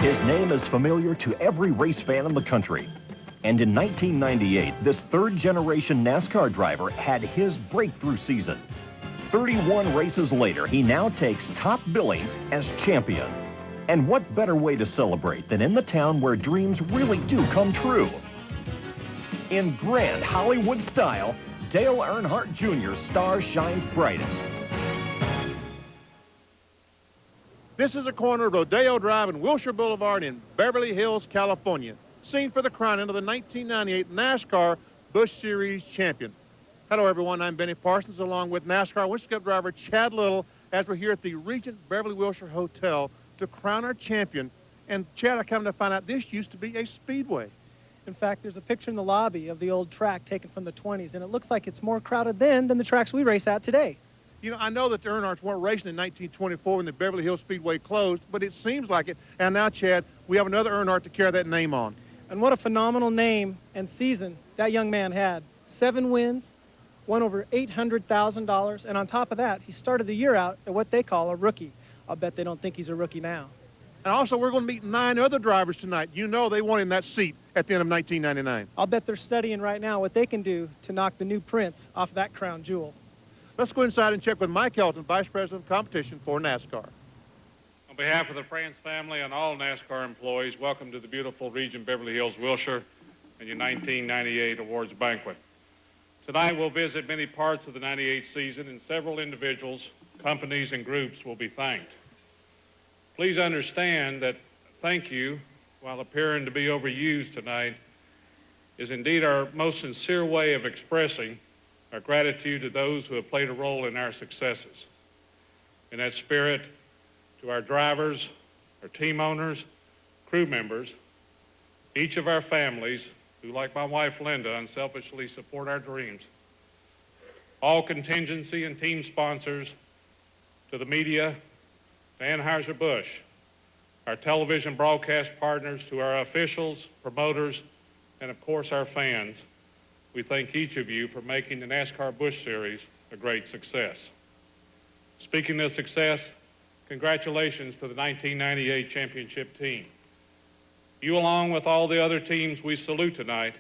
His name is familiar to every race fan in the country. And in 1998, this third-generation NASCAR driver had his breakthrough season. 31 races later, he now takes top billing as champion. And what better way to celebrate than in the town where dreams really do come true? In grand Hollywood style, Dale Earnhardt Jr.'s star shines brightest. This is the corner of Rodeo Drive and Wilshire Boulevard in Beverly Hills, California, scene for the crowning of the 1998 NASCAR Busch Series champion. Hello, everyone. I'm Benny Parsons, along with NASCAR Winston Cup driver Chad Little, as we're here at the Regent Beverly Wilshire Hotel to crown our champion. And, Chad, I come to find out this used to be a speedway. In fact, there's a picture in the lobby of the old track taken from the 20s, and it looks like it's more crowded then than the tracks we race at today. You know, I know that the Earnhardts weren't racing in 1924 when the Beverly Hills Speedway closed, but it seems like it. And now, Chad, we have another Earnhardt to carry that name on. And what a phenomenal name and season that young man had. 7 wins, won over $800,000, and on top of that, he started the year out at what they call a rookie. I'll bet they don't think he's a rookie now. And also, we're going to meet 9 other drivers tonight. You know they want in that seat at the end of 1999. I'll bet they're studying right now what they can do to knock the new prince off that crown jewel. Let's go inside and check with Mike Helton, Vice President of Competition for NASCAR. On behalf of the France family and all NASCAR employees, welcome to the beautiful Regent Beverly Hills Wilshire and your 1998 awards banquet. Tonight we'll visit many parts of the 98 season, and several individuals, companies, and groups will be thanked. Please understand that thank you, while appearing to be overused tonight, is indeed our most sincere way of expressing our gratitude to those who have played a role in our successes. In that spirit, to our drivers, our team owners, crew members, each of our families who, like my wife Linda, unselfishly support our dreams, all contingency and team sponsors, to the media, to Anheuser-Busch, our television broadcast partners, to our officials, promoters, and of course our fans, we thank each of you for making the NASCAR Busch Series a great success. Speaking of success, congratulations to the 1998 championship team. You, along with all the other teams we salute tonight,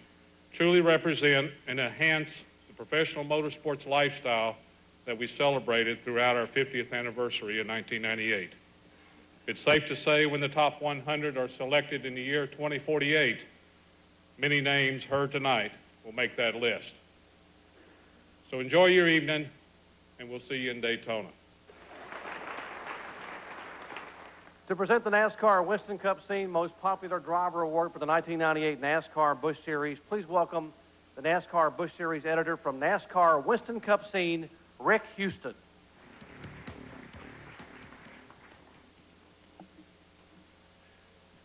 truly represent and enhance the professional motorsports lifestyle that we celebrated throughout our 50th anniversary in 1998. It's safe to say when the top 100 are selected in the year 2048, many names heard tonight will make that list. So enjoy your evening, and we'll see you in Daytona. To present the NASCAR Winston Cup Scene Most Popular Driver Award for the 1998 NASCAR Busch Series, please welcome the NASCAR Busch Series editor from NASCAR Winston Cup Scene, Rick Houston.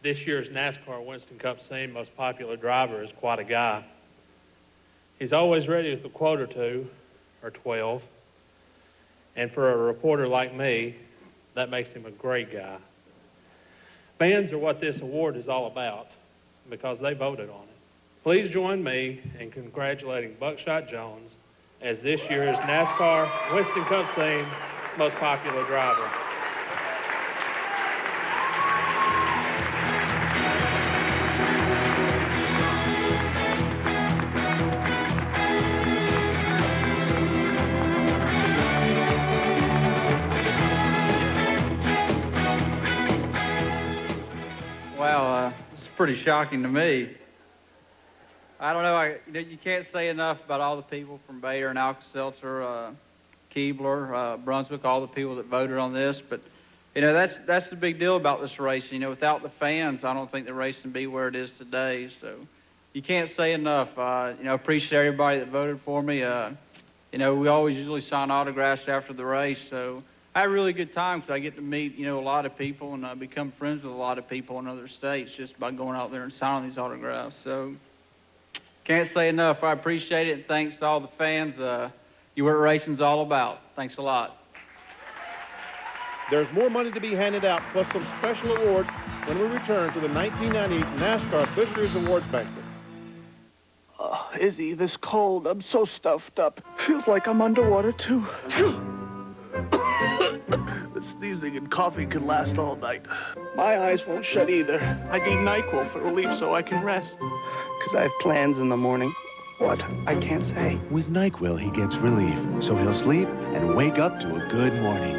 This year's NASCAR Winston Cup Scene Most Popular Driver is quite a guy. He's always ready with a quote or 2, or 12. And for a reporter like me, that makes him a great guy. Fans are what this award is all about because they voted on it. Please join me in congratulating Buckshot Jones as this year's NASCAR Winston Cup Scene Most Popular Driver. Wow, it's pretty shocking to me. I don't know, you can't say enough about all the people from Bayer and Alka-Seltzer, Keebler, Brunswick, all the people that voted on this. But, you know, that's the big deal about this race. You know, without the fans, I don't think the race can be where it is today. So you can't say enough. You know, appreciate everybody that voted for me. You know, we always usually sign autographs after the race. So I had a really good time because I get to meet, you know, a lot of people and become friends with a lot of people in other states just by going out there and signing these autographs. So can't say enough. I appreciate it, and thanks to all the fans. You what racing's all about. Thanks a lot. There's more money to be handed out, plus some special awards when we return to the 1998 NASCAR Busch Series Awards banquet. Izzy, this cold. I'm so stuffed up. Feels like I'm underwater, too. This sneezing and coughing can last all night. My eyes won't shut either. I need NyQuil for relief so I can rest. Because I have plans in the morning. What? I can't say. With NyQuil, he gets relief, so he'll sleep and wake up to a good morning.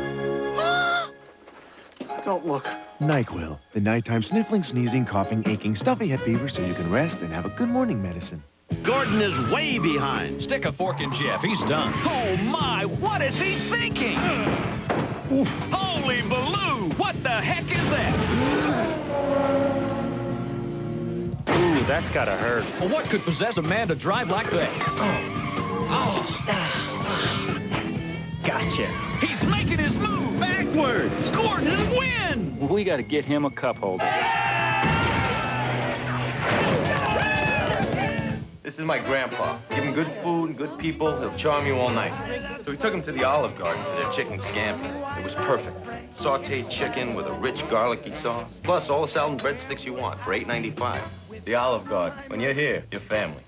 Don't look. NyQuil, the nighttime sniffling, sneezing, coughing, aching, stuffy head fever so you can rest and have a good morning medicine. Gordon is way behind. Stick a fork in Jeff. He's done. Oh, my. What is he thinking? Holy Baloo. What the heck is that? Ooh, that's gotta hurt. Well, what could possess a man to drive like that? Gotcha. He's making his move backwards. Gordon wins. We gotta get him a cup holder. This is my grandpa. Give him good food and good people, he'll charm you all night. So we took him to the Olive Garden for their chicken scampi. It was perfect. Sauteed chicken with a rich garlicky sauce, plus all the salad and breadsticks you want for $8.95. The Olive Garden. When you're here, you're family.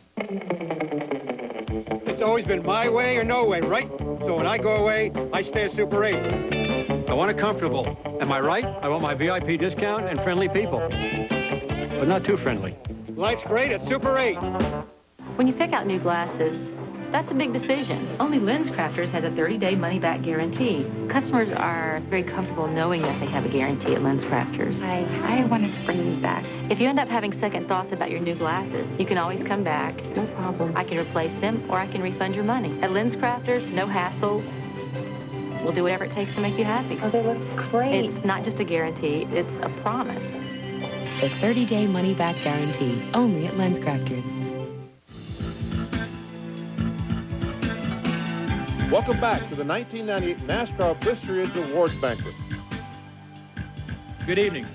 It's always been my way or no way, right? So when I go away, I stay at Super 8. I want it comfortable. Am I right? I want my VIP discount and friendly people. But not too friendly. Life's great at Super 8. When you pick out new glasses, that's a big decision. Only LensCrafters has a 30-day money-back guarantee. Customers are very comfortable knowing that they have a guarantee at LensCrafters. I wanted to bring these back. If you end up having second thoughts about your new glasses, you can always come back. No problem. I can replace them, or I can refund your money. At LensCrafters, no hassles. We'll do whatever it takes to make you happy. Oh, they look great. It's not just a guarantee, it's a promise. The 30-day money-back guarantee, only at LensCrafters. Welcome back to the 1998 NASCAR Busch Series Awards Banquet. Good evening.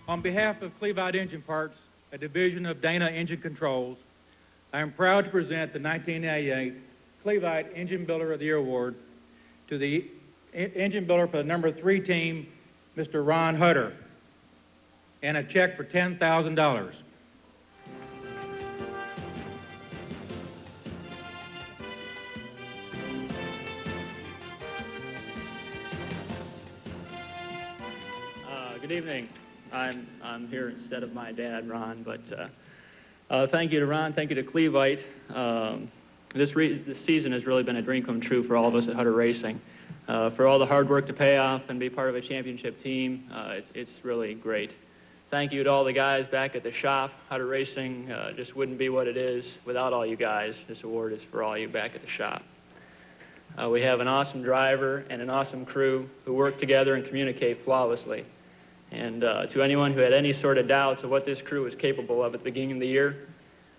On behalf of Clevite Engine Parts, a division of Dana Engine Controls, I am proud to present the 1998 Clevite Engine Builder of the Year Award to the engine builder for the number 3 team, Mr. Ron Hutter, and a check for $10,000. Good evening. I'm here instead of my dad, Ron, but thank you to Ron, thank you to Clevite. This season has really been a dream come true for all of us at Hutter Racing. For all the hard work to pay off and be part of a championship team, it's really great. Thank you to all the guys back at the shop. Hutter Racing just wouldn't be what it is without all you guys. This award is for all you back at the shop. We have an awesome driver and an awesome crew who work together and communicate flawlessly. And to anyone who had any sort of doubts of what this crew was capable of at the beginning of the year,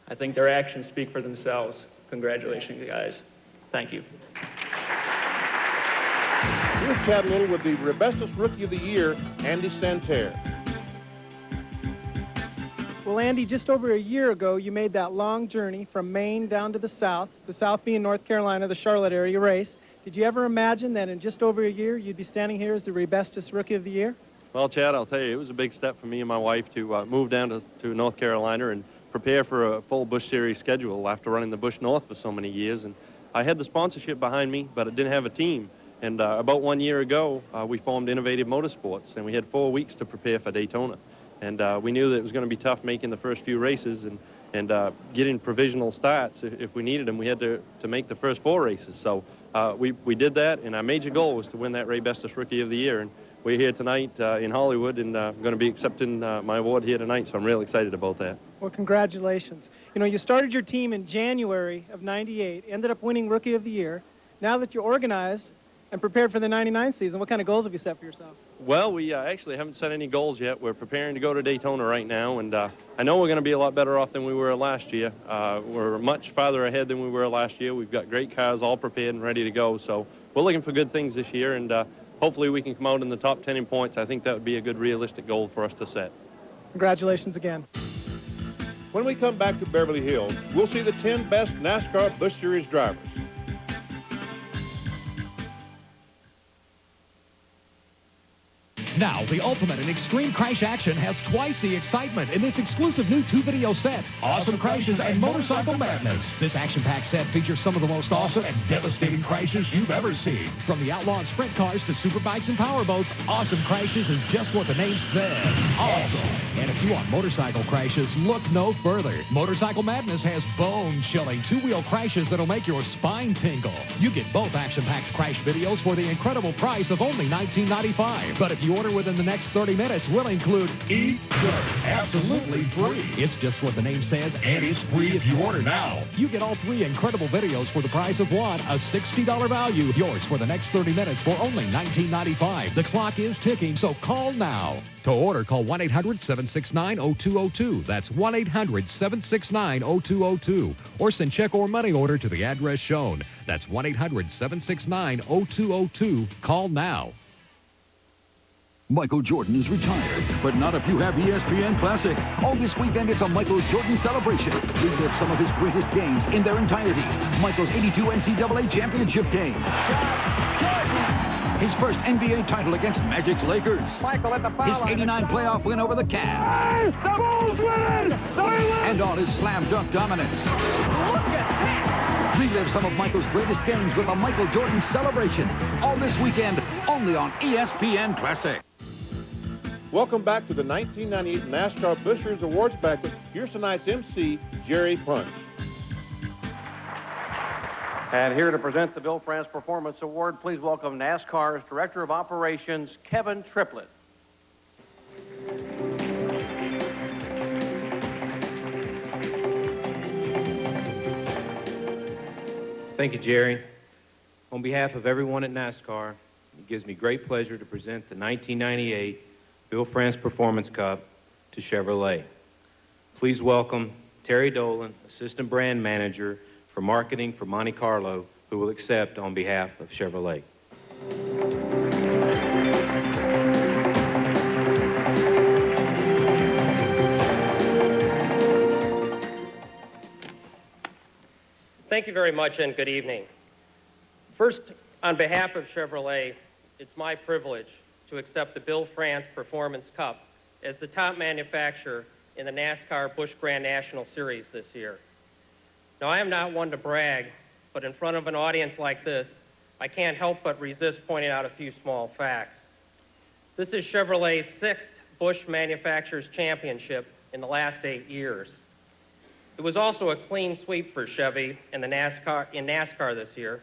I think their actions speak for themselves. Congratulations, guys. Thank you. Here's Chad Little with the Rebestos Rookie of the Year, Andy Santerre. Well, Andy, just over a year ago, you made that long journey from Maine down to the South being North Carolina, the Charlotte area race. Did you ever imagine that in just over a year, you'd be standing here as the Rebestos Rookie of the Year? Well, Chad, I'll tell you, it was a big step for me and my wife to move down to North Carolina and prepare for a full Busch Series schedule after running the Busch North for so many years. And I had the sponsorship behind me, but I didn't have a team. And about 1 year ago, we formed Innovative Motorsports, and we had 4 weeks to prepare for Daytona. And we knew that it was going to be tough making the first few races and getting provisional starts. If we needed them, we had to make the first 4 races. So we did that, and our major goal was to win that Rebestos Rookie of the Year. And we're here tonight in Hollywood, and I'm going to be accepting my award here tonight, so I'm real excited about that. Well, congratulations. You know, you started your team in January of '98, ended up winning Rookie of the Year. Now that you're organized and prepared for the '99 season, what kind of goals have you set for yourself? Well, we actually haven't set any goals yet. We're preparing to go to Daytona right now, and I know we're going to be a lot better off than we were last year. We're much farther ahead than we were last year. We've got great cars all prepared and ready to go, so we're looking for good things this year, and hopefully we can come out in the top 10 in points. I think that would be a good realistic goal for us to set. Congratulations again. When we come back to Beverly Hills, we'll see the 10 best NASCAR Busch Series drivers. Now, the ultimate in extreme crash action has twice the excitement in this exclusive new 2-video set, Awesome Crashes and Motorcycle Madness. This action-packed set features some of the most awesome and devastating crashes you've ever seen. From the outlawed sprint cars to superbikes and powerboats, Awesome Crashes is just what the name says, awesome. And if you want motorcycle crashes, look no further. Motorcycle Madness has bone-chilling 2-wheel crashes that'll make your spine tingle. You get both action-packed crash videos for the incredible price of only $19.95. But if you order within the next 30 minutes, we'll include Eat Good, absolutely free. It's just what the name says, and it's free if you order now. You get all 3 incredible videos for the price of one, a $60 value. Yours for the next 30 minutes for only $19.95. The clock is ticking, so call now. To order, call 1-800-769-0202. That's 1-800-769-0202. Or send check or money order to the address shown. That's 1-800-769-0202. Call now. Michael Jordan is retired, but not if you have ESPN Classic. All this weekend, it's a Michael Jordan celebration. Relive some of his greatest games in their entirety. Michael's 82 NCAA championship game. His first NBA title against Magic's Lakers. Michael at the foul his 89 playoff win over the Cavs. The Bulls win it! And all his slam dunk dominance. Look at that! Relive some of Michael's greatest games with a Michael Jordan celebration. All this weekend, only on ESPN Classic. Welcome back to the 1998 NASCAR Busch Series Awards Banquet. Here's tonight's MC, Jerry Punch. And here to present the Bill France Performance Award, please welcome NASCAR's Director of Operations, Kevin Triplett. Thank you, Jerry. On behalf of everyone at NASCAR, it gives me great pleasure to present the 1998 Bill France Performance Cup to Chevrolet. Please welcome Terry Dolan, Assistant Brand Manager for Marketing for Monte Carlo, who will accept on behalf of Chevrolet. Thank you very much and good evening. First, on behalf of Chevrolet, it's my privilege to accept the Bill France Performance Cup as the top manufacturer in the NASCAR Busch Grand National Series this year. Now, I am not one to brag, but in front of an audience like this, I can't help but resist pointing out a few small facts. This is Chevrolet's 6th Busch Manufacturers Championship in the last 8 years. It was also a clean sweep for Chevy in NASCAR this year.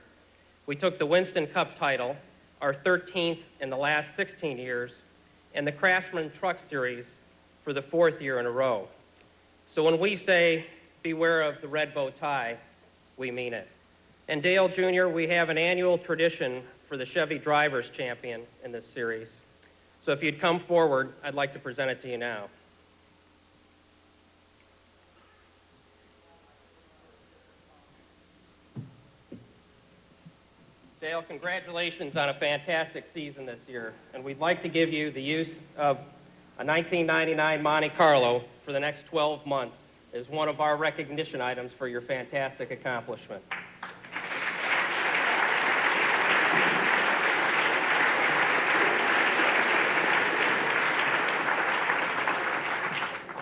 We took the Winston Cup title, our 13th in the last 16 years, and the Craftsman Truck Series for the 4th year in a row. So when we say, beware of the red bow tie, we mean it. And Dale Jr., we have an annual tradition for the Chevy Drivers Champion in this series. So if you'd come forward, I'd like to present it to you now. Dale, congratulations on a fantastic season this year, and we'd like to give you the use of a 1999 Monte Carlo for the next 12 months as one of our recognition items for your fantastic accomplishment.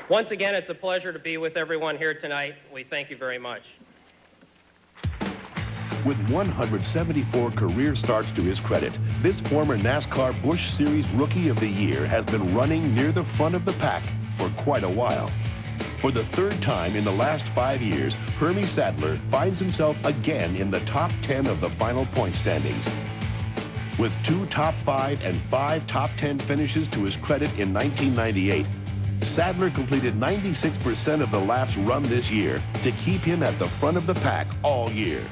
Once again, it's a pleasure to be with everyone here tonight. We thank you very much. With 174 career starts to his credit, this former NASCAR Busch Series Rookie of the Year has been running near the front of the pack for quite a while. For the 3rd time in the last 5 years, Hermie Sadler finds himself again in the top 10 of the final point standings. With 2 top 5 and 5 top 10 finishes to his credit in 1998, Sadler completed 96% of the laps run this year to keep him at the front of the pack all year.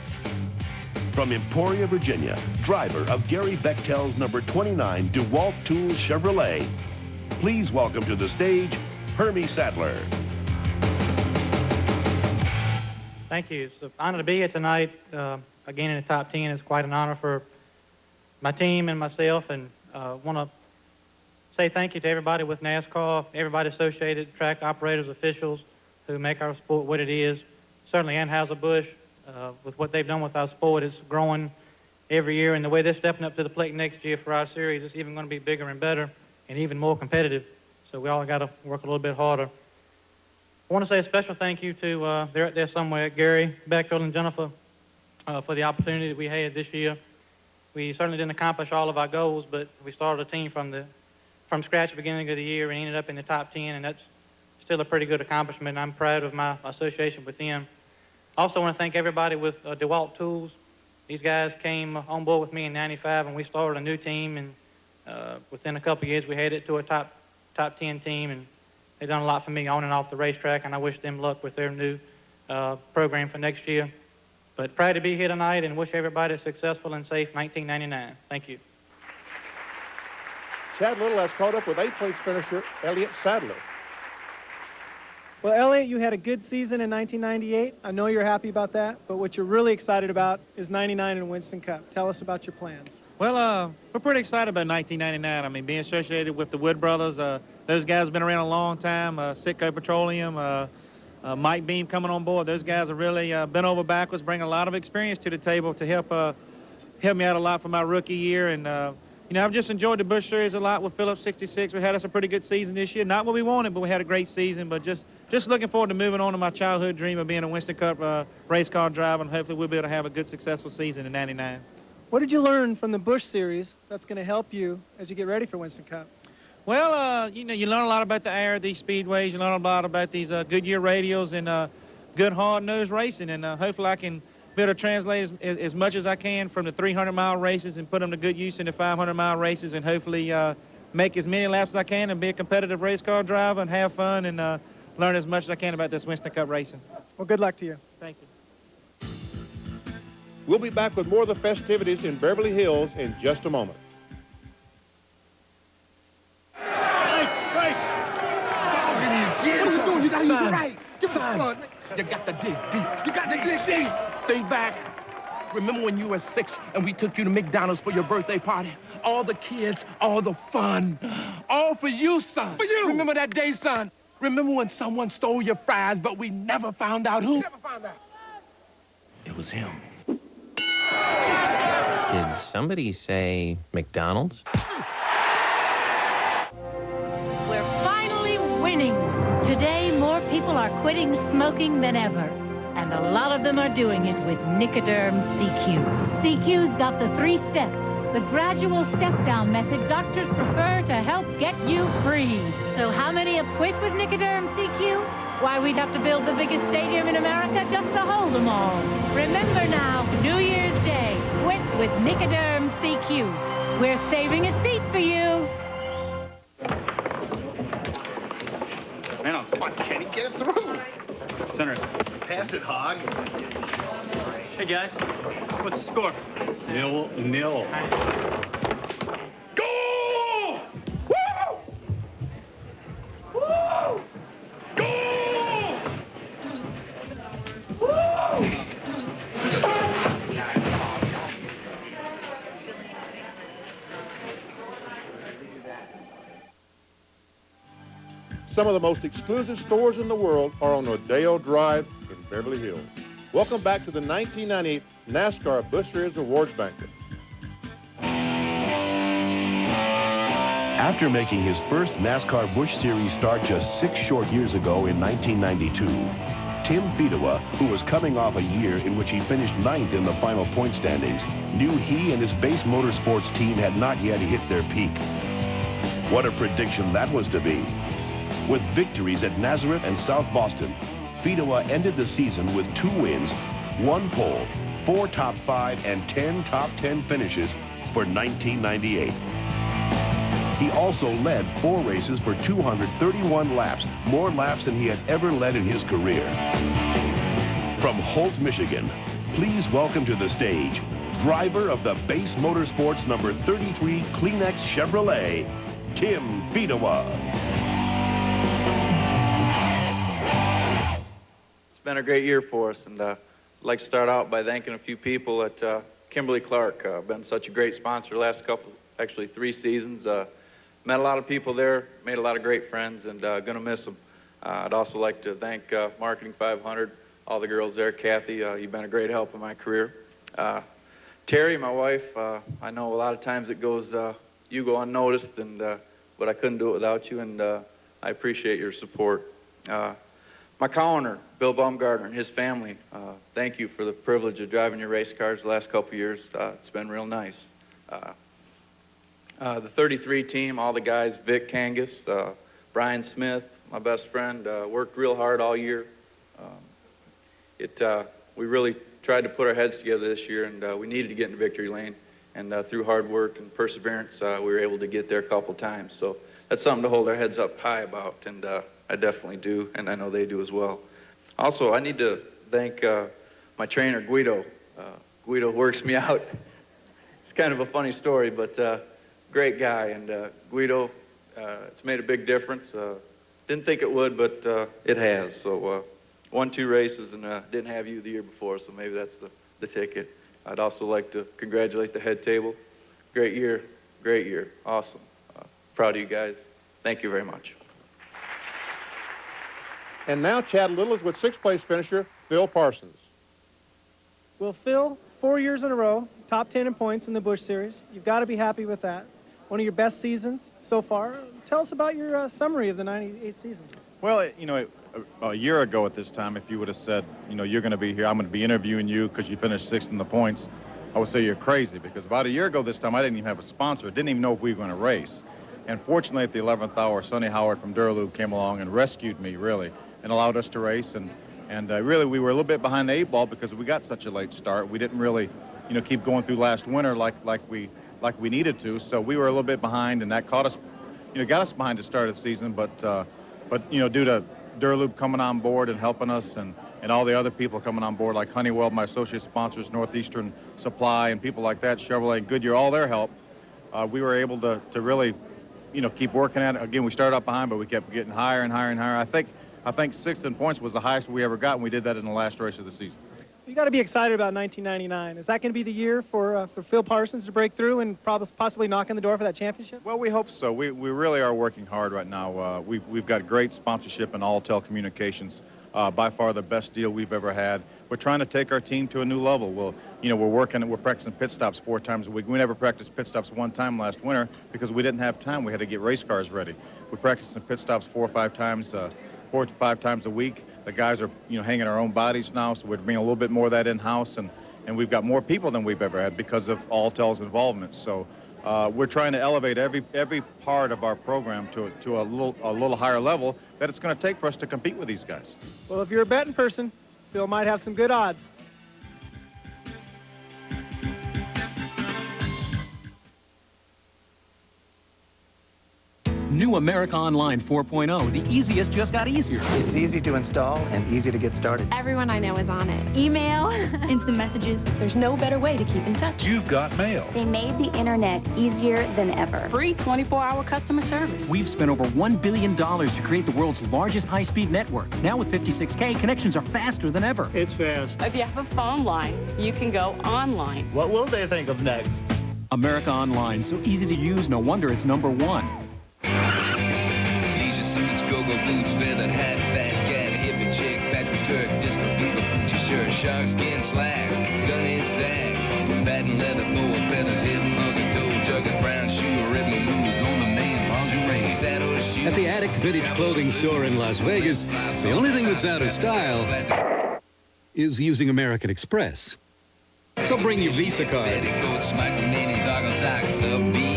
From Emporia, Virginia, driver of Gary Bechtel's number 29 DeWalt Tools Chevrolet, please welcome to the stage, Hermie Sadler. Thank you. It's an honor to be here tonight. Again, in the top 10 is quite an honor for my team and myself, and want to say thank you to everybody with NASCAR, everybody associated, track operators, officials who make our sport what it is. Certainly Anheuser-Busch, with what they've done with our sport, it's growing every year, and the way they're stepping up to the plate next year for our series, it's even going to be bigger and better. and even more competitive. So we all got to work a little bit harder. I want to say a special thank you to, they're out there somewhere, Gary, Beckfield, and Jennifer for the opportunity that we had this year. We certainly didn't accomplish all of our goals, but we started a team from scratch at the beginning of the year and ended up in the top 10, and that's still a pretty good accomplishment, and I'm proud of my association with them. I also want to thank everybody with DeWalt Tools. These guys came on board with me in '95, and we started a new team, and within a couple of years we had it to a top 10 team, and they've done a lot for me on and off the racetrack, and I wish them luck with their new program for next year. But proud to be here tonight and wish everybody a successful and safe 1999. Thank you. Chad Little has caught up with 8th-place finisher Elliott Sadler. Well, Elliott, you had a good season in 1998. I know you're happy about that, but what you're really excited about is 99 and Winston Cup. Tell us about your plans. Well, we're pretty excited about 1999. I mean, being associated with the Wood brothers, those guys have been around a long time. Sitco Petroleum, Mike Beam coming on board. Those guys have really bent over backwards, bringing a lot of experience to the table to help me out a lot for my rookie year. And, you know, I've just enjoyed the Busch Series a lot with Phillips 66. We had us a pretty good season this year. Not what we wanted, but we had a great season. But just looking forward to moving on to my childhood dream of being a Winston Cup race car driver, and hopefully we'll be able to have a good, successful season in '99. What did you learn from the Busch Series that's going to help you as you get ready for Winston Cup? Well, you know, you learn a lot about the air of these speedways. You learn a lot about these Goodyear radials and good hard-nosed racing. And hopefully I can be able to translate as much as I can from the 300-mile races and put them to good use in the 500-mile races, and hopefully make as many laps as I can and be a competitive race car driver and have fun and learn as much as I can about this Winston Cup racing. Well, good luck to you. Thank you. We'll be back with more of the festivities in Beverly Hills in just a moment. What are you doing? You gotta use it right. Give me the front. You got to dig deep. You got to dig deep. Think back. Remember when you were 6 and we took you to McDonald's for your birthday party? All the kids, all the fun. All for you, son. For you. Remember that day, son? Remember when someone stole your fries, but we never found out who? Never found out. It was him. Did somebody say McDonald's? We're finally winning. Today, more people are quitting smoking than ever. And a lot of them are doing it with Nicoderm CQ. CQ's got the 3 steps, the gradual step-down method doctors prefer to help get you free. So how many have quit with Nicoderm CQ? Why, we'd have to build the biggest stadium in America just to hold them all. Remember now, New Year's Day, quit with Nicoderm CQ. We're saving a seat for you. Man, why can't he get it through? Center. Pass it, Hog. Hey, guys. What's the score? 0-0. Go! Woo! Woo! Go! Woo! Some of the most exclusive stores in the world are on Rodeo Drive in Beverly Hills. Welcome back to the 1998 NASCAR Busch Series Awards Banquet. After making his first NASCAR Busch Series start just 6 short years ago in 1992, Tim Fedewa, who was coming off a year in which he finished 9th in the final point standings, knew he and his base motorsports team had not yet hit their peak. What a prediction that was to be. With victories at Nazareth and South Boston, Fedewa ended the season with 2 wins, 1 pole, 4 top 5, and 10 top 10 finishes for 1998. He also led 4 races for 231 laps, more laps than he had ever led in his career. From Holt, Michigan, please welcome to the stage, driver of the Base Motorsports number 33 Kleenex Chevrolet, Tim Fedewa. It's been a great year for us, and I'd like to start out by thanking a few people at Kimberly-Clark. Been such a great sponsor the last actually 3 seasons. Met a lot of people there, made a lot of great friends, and gonna miss them. I'd also like to thank Marketing 500, all the girls there. Kathy, you've been a great help in my career. Terry, my wife, I know a lot of times it goes, you go unnoticed, and but I couldn't do it without you, and I appreciate your support. My co-owner, Bill Baumgartner, and his family, thank you for the privilege of driving your race cars the last couple of years. It's been real nice. The 33 team, all the guys, Vic Kangas, Brian Smith, my best friend, worked real hard all year. We really tried to put our heads together this year, and we needed to get in victory lane. And through hard work and perseverance, we were able to get there a couple times. So that's something to hold our heads up high about, and I definitely do, and I know they do as well. Also, I need to thank my trainer, Guido. Guido works me out. It's kind of a funny story, but great guy, and Guido, it's made a big difference. Didn't think it would, but it has. So won 2 races and didn't have you the year before, so maybe that's the ticket. I'd also like to congratulate the head table. Great year, awesome. Proud of you guys. Thank you very much. And now Chad Little is with 6th place finisher Phil Parsons. Well, Phil, 4 years in a row, top 10 in points in the Busch Series. You've got to be happy with that. One of your best seasons so far. Tell us about your summary of the 98 season. Well, you know, a year ago at this time, if you would have said, you know, you're going to be here, I'm going to be interviewing you because you finished 6th in the points, I would say you're crazy, because about a year ago this time, I didn't even have a sponsor. I didn't even know if we were going to race. And fortunately, at the 11th hour, Sonny Howard from Duralube came along and rescued me, really, and allowed us to race. And really, we were a little bit behind the 8 ball because we got such a late start. We didn't really, you know, keep going through last winter like we needed to. So we were a little bit behind, and that caught us, you know, got us behind the start of the season. But you know, due to Duralube coming on board and helping us, and all the other people coming on board, like Honeywell, my associate sponsors, Northeastern Supply, and people like that, Chevrolet and Goodyear, all their help, we were able to really, you know, keep working at it. Again, we started up behind, but we kept getting higher and higher and higher. I think 6th in points was the highest we ever got, and we did that in the last race of the season. You got to be excited about 1999. Is that going to be the year for Phil Parsons to break through and possibly knock on the door for that championship? Well, we hope so. We really are working hard right now. We've got great sponsorship in Altel Communications, by far the best deal we've ever had. We're trying to take our team to a new level. We're practicing pit stops 4 times a week. We never practiced pit stops 1 time last winter because we didn't have time. We had to get race cars ready. We're practicing pit stops 4 to 5 times a week. The guys are, you know, hanging our own bodies now, so we're bringing a little bit more of that in-house, and we've got more people than we've ever had because of Altel's involvement. So we're trying to elevate every part of our program to a little higher level that it's going to take for us to compete with these guys. Well, if you're a betting person, Phil might have some good odds. New America Online 4.0, the easiest just got easier. It's easy to install and easy to get started. Everyone I know is on it. Email, instant messages. There's no better way to keep in touch. You've got mail. They made the internet easier than ever. Free 24-hour customer service. We've spent over $1 billion to create the world's largest high-speed network. Now with 56K, connections are faster than ever. It's fast. If you have a phone line, you can go online. What will they think of next? America Online, so easy to use, no wonder it's #1. Leisure suits, go-go boots, feathered hat, fat cat, hippie chick, Patrick Turk, disco duper, Gucci shirt, shark skin slacks, gun in sacks, patent leather, boa feathers, hip mugger, toe, jugger, brown shoe, rhythm moves, on the main lingerie, saddle shoe. At the Attic Vintage Clothing Store in Las Vegas, the only thing that's out of style is using American Express. So bring your Visa card.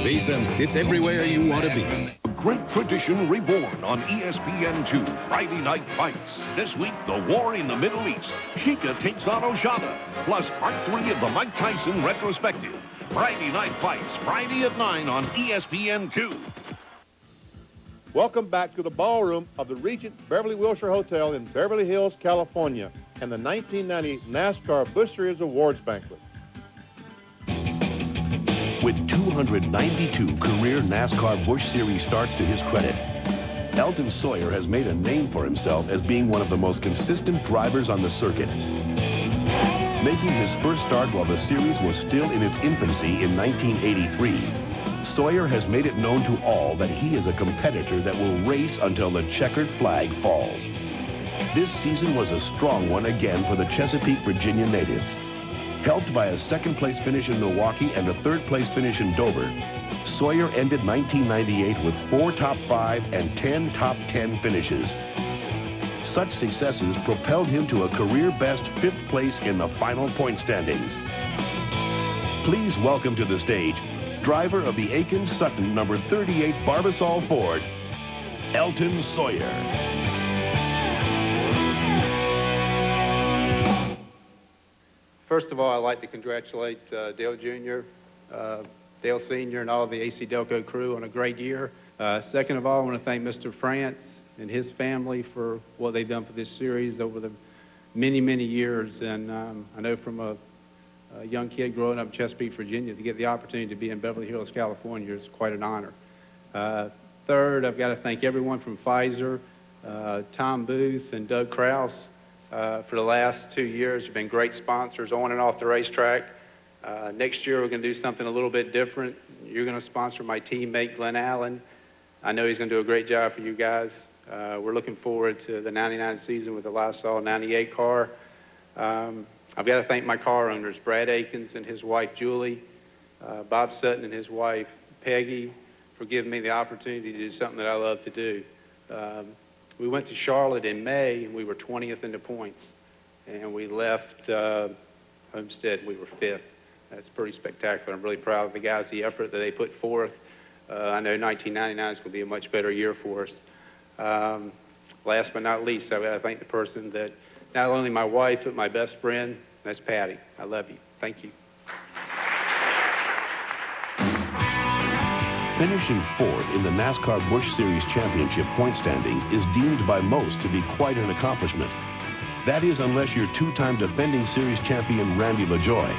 Visa, it's everywhere you want to be. A great tradition reborn on ESPN2, Friday Night Fights. This week, the war in the Middle East. Chica takes on Ojada, plus part 3 of the Mike Tyson retrospective. Friday Night Fights, Friday at 9 on ESPN2. Welcome back to the ballroom of the Regent Beverly Wilshire Hotel in Beverly Hills, California, and the 1998 NASCAR Busch Series Awards Banquet. With 292 career NASCAR Busch Series starts to his credit, Eldon Sawyer has made a name for himself as being one of the most consistent drivers on the circuit. Making his first start while the series was still in its infancy in 1983, Sawyer has made it known to all that he is a competitor that will race until the checkered flag falls. This season was a strong one again for the Chesapeake, Virginia native. Helped by a second-place finish in Milwaukee and a third-place finish in Dover, Sawyer ended 1998 with 4 top 5 and 10 top 10 finishes. Such successes propelled him to a career-best 5th place in the final point standings. Please welcome to the stage, driver of the Aiken-Sutton number 38 Barbasol Ford, Elton Sawyer. First of all, I'd like to congratulate Dale Jr., Dale Sr., and all of the AC Delco crew on a great year. Second of all, I want to thank Mr. France and his family for what they've done for this series over the many, many years. And I know from a young kid growing up in Chesapeake, Virginia, to get the opportunity to be in Beverly Hills, California is quite an honor. Third, I've got to thank everyone from Pfizer, Tom Booth, and Doug Krause. For the last 2 years, you've been great sponsors on and off the racetrack. Next year, we're going to do something a little bit different. You're going to sponsor my teammate, Glenn Allen. I know he's going to do a great job for you guys. We're looking forward to the 99 season with the Lysol 98 car. I've got to thank my car owners, Brad Akins and his wife, Julie, Bob Sutton and his wife, Peggy, for giving me the opportunity to do something that I love to do. We went to Charlotte in May, and we were 20th in the points. And we left Homestead, we were 5th. That's pretty spectacular. I'm really proud of the guys, the effort that they put forth. I know 1999 is going to be a much better year for us. Last but not least, I've got to thank the person that, not only my wife, but my best friend, that's Patty. I love you. Thank you. Finishing 4th in the NASCAR Busch Series Championship point standings is deemed by most to be quite an accomplishment. That is, unless you're 2-time defending series champion Randy LaJoie.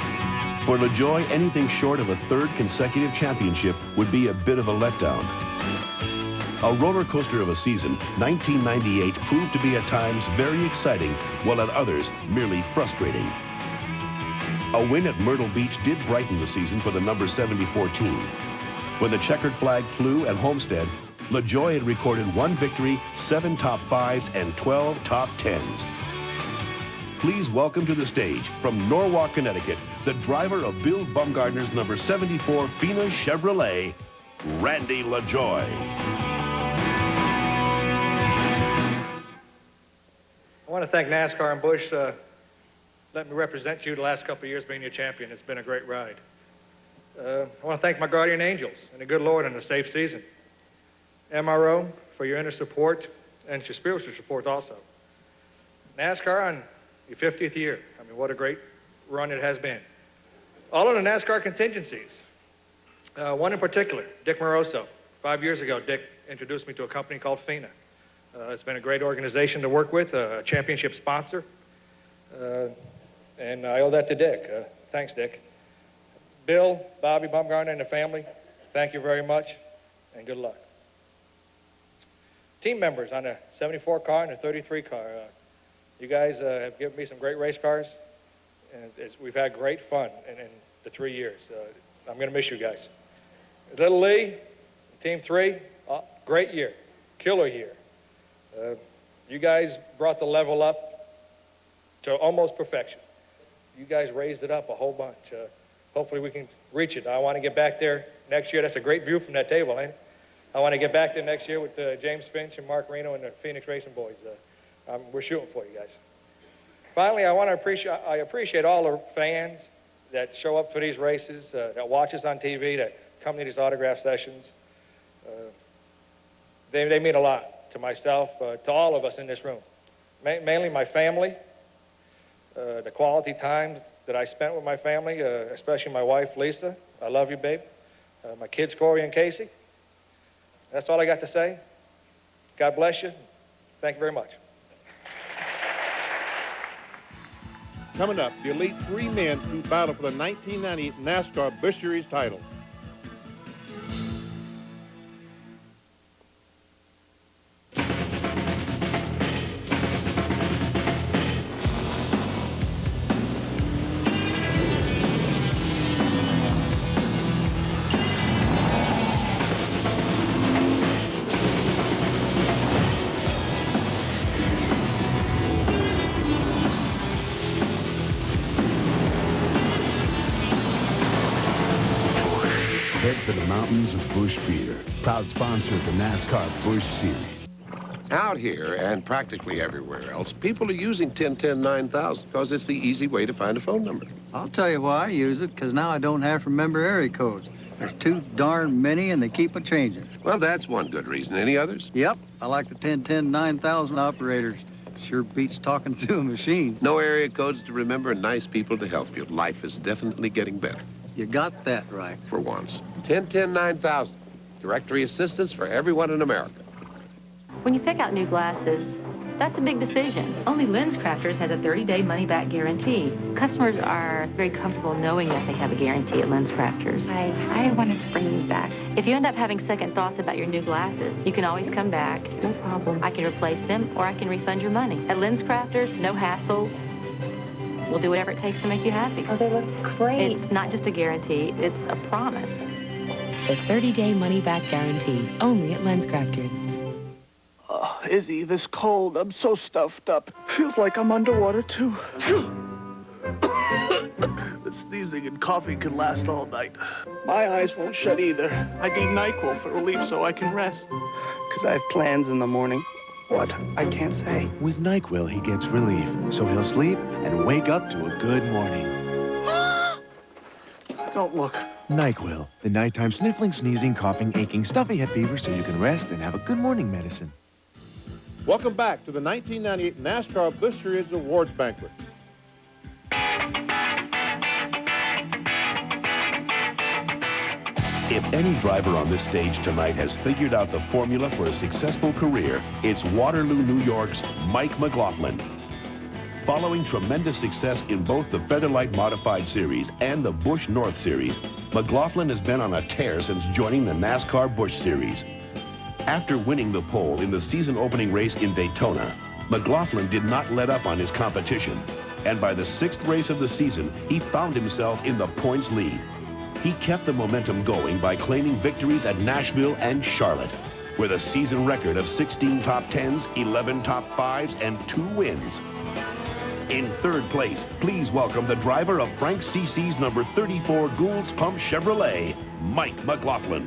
For LaJoie, anything short of a 3rd consecutive championship would be a bit of a letdown. A roller coaster of a season, 1998 proved to be at times very exciting, while at others merely frustrating. A win at Myrtle Beach did brighten the season for the number 74 team. When the checkered flag flew at Homestead, LaJoie had recorded 1 victory, 7 top 5s, and 12 top 10s. Please welcome to the stage, from Norwalk, Connecticut, the driver of Bill Bumgardner's number 74 Fina Chevrolet, Randy LaJoie. I want to thank NASCAR and Busch letting me represent you the last couple of years being your champion. It's been a great ride. I want to thank my guardian angels and the good Lord on a safe season. MRO for your inner support and your spiritual support also. NASCAR on your 50th year. I mean, what a great run it has been. All of the NASCAR contingencies. One in particular, Dick Moroso. 5 years ago, Dick introduced me to a company called FINA. It's been a great organization to work with, a championship sponsor. And I owe that to Dick. Thanks, Dick. Bill, Bobby Bumgarner, and the family, thank you very much, and good luck. Team members on the 74 car and the 33 car. You guys have given me some great race cars, and we've had great fun in the 3 years. I'm going to miss you guys. Little Lee, Team 3, great year, killer year. You guys brought the level up to almost perfection. You guys raised it up a whole bunch. Hopefully we can reach it. I want to get back there next year. That's a great view from that table, ain't it? I want to get back there next year with James Finch and Mark Reno and the Phoenix Racing boys. We're shooting for you guys. Finally, I appreciate all the fans that show up for these races, that watch us on TV, that come to these autograph sessions. They mean a lot to myself, to all of us in this room. Mainly my family, the quality time that I spent with my family, especially my wife, Lisa. I love you, babe. My kids, Corey and Casey. That's all I got to say. God bless you. Thank you very much. Coming up, the elite 3 men who battle for the 1998 NASCAR Busch Series title. friends of Busch Beer, proud sponsor of the NASCAR Busch Series. Out here and practically everywhere else, people are using 1010-9000 because it's the easy way to find a phone number. I'll tell you why I use it, because now I don't have to remember area codes. There's too darn many, and they keep on changing. Well, that's one good reason. Any others? Yep, I like the 1010-9000 operators. Sure beats talking to a machine. No area codes to remember and nice people to help you. Life is definitely getting better. You got that right. For once. 1010-9000. Directory assistance for everyone in America. When you pick out new glasses, that's a big decision. Only LensCrafters has a 30-day money-back guarantee. Customers are very comfortable knowing that they have a guarantee at LensCrafters. I wanted to bring these back. If you end up having second thoughts about your new glasses, you can always come back. No problem. I can replace them, or I can refund your money. At LensCrafters, no hassle. We'll do whatever it takes to make you happy. Oh, they look great. It's not just a guarantee, it's a promise. The 30-day money-back guarantee, only at LensCrafters. Izzy, this cold, I'm so stuffed up. Feels like I'm underwater, too. The sneezing and coughing can last all night. My eyes won't shut either. I need NyQuil for relief so I can rest. Because I have plans in the morning. What? I can't say. With NyQuil, he gets relief, so he'll sleep and wake up to a good morning. Don't look. NyQuil, the nighttime sniffling, sneezing, coughing, aching, stuffy head fever, so you can rest and have a good morning medicine. Welcome back to the 1998 NASCAR Busch Series Awards Banquet. If any driver on this stage tonight has figured out the formula for a successful career, it's Waterloo, New York's Mike McLaughlin. Following tremendous success in both the Featherlight Modified Series and the Busch North Series, McLaughlin has been on a tear since joining the NASCAR Busch Series. After winning the pole in the season opening race in Daytona, McLaughlin did not let up on his competition, and by the 6th race of the season, he found himself in the points lead. He kept the momentum going by claiming victories at Nashville and Charlotte, with a season record of 16 top 10s, 11 top 5s, and 2 wins. In 3rd place, please welcome the driver of Frank CC's number 34 Gould's Pump Chevrolet, Mike McLaughlin.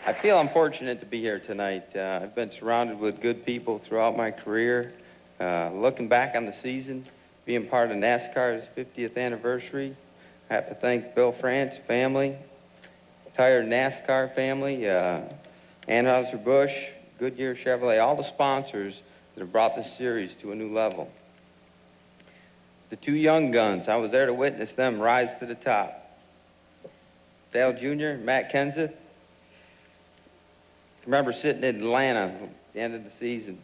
I feel I'm fortunate to be here tonight. I've been surrounded with good people throughout my career. Looking back on the season, being part of NASCAR's 50th anniversary, I have to thank Bill France family, entire NASCAR family, Anheuser-Busch, Goodyear Chevrolet, all the sponsors that have brought this series to a new level. The 2 young guns, I was there to witness them rise to the top. Dale Jr., Matt Kenseth. I remember sitting in Atlanta at the end of the season,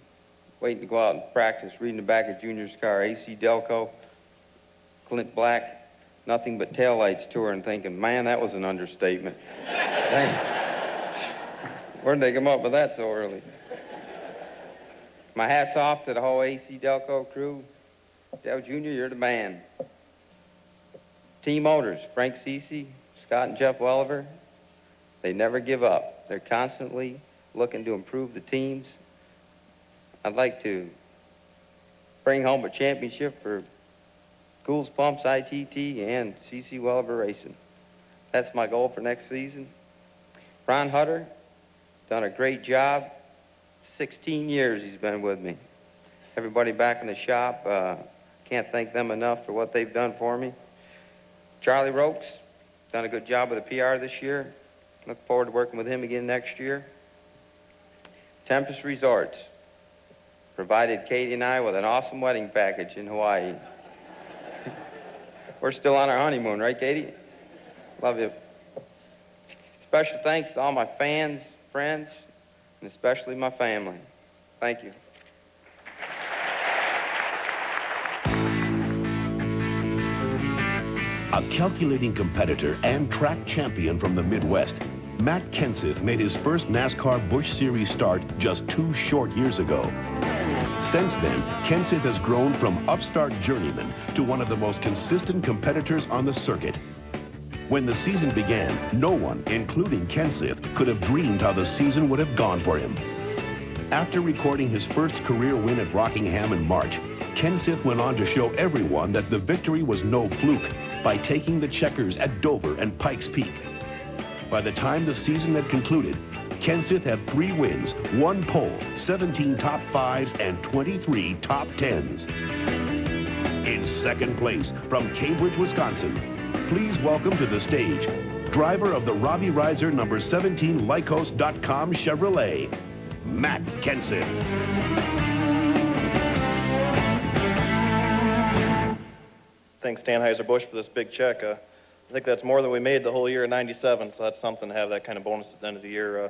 waiting to go out and practice, reading the back of Junior's car, AC Delco, Clint Black, nothing but taillights tour, and thinking, man, that was an understatement. Where'd they come up with that so early? My hat's off to the whole AC Delco crew. Dale Jr., you're the man. Team Motors, Frank Cece, Scott and Jeff Welliver, they never give up. They're constantly looking to improve the teams. I'd like to bring home a championship for Gould's Pumps, ITT, and CC Welliver Racing. That's my goal for next season. Ron Hutter, done a great job. 16 years he's been with me. Everybody back in the shop, can't thank them enough for what they've done for me. Charlie Rokes, done a good job with the PR this year. Look forward to working with him again next year. Tempest Resorts provided Katie and I with an awesome wedding package in Hawaii. We're still on our honeymoon, right, Katie? Love you. Special thanks to all my fans, friends, and especially my family. Thank you. A calculating competitor and track champion from the Midwest, Matt Kenseth made his first NASCAR Busch Series start just 2 short years ago. Since then, Kenseth has grown from upstart journeyman to one of the most consistent competitors on the circuit. When the season began, no one, including Kenseth, could have dreamed how the season would have gone for him. After recording his first career win at Rockingham in March, Kenseth went on to show everyone that the victory was no fluke, by taking the checkers at Dover and Pikes Peak. By the time the season had concluded, Kenseth had 3 wins, 1 pole, 17 top 5s, and 23 top 10s. In second place, from Cambridge, Wisconsin, please welcome to the stage, driver of the Robbie Reiser number 17 Lycos.com Chevrolet, Matt Kenseth. Thanks, Anheuser-Busch, for this big check. I think that's more than we made the whole year of '97, so that's something to have that kind of bonus at the end of the year.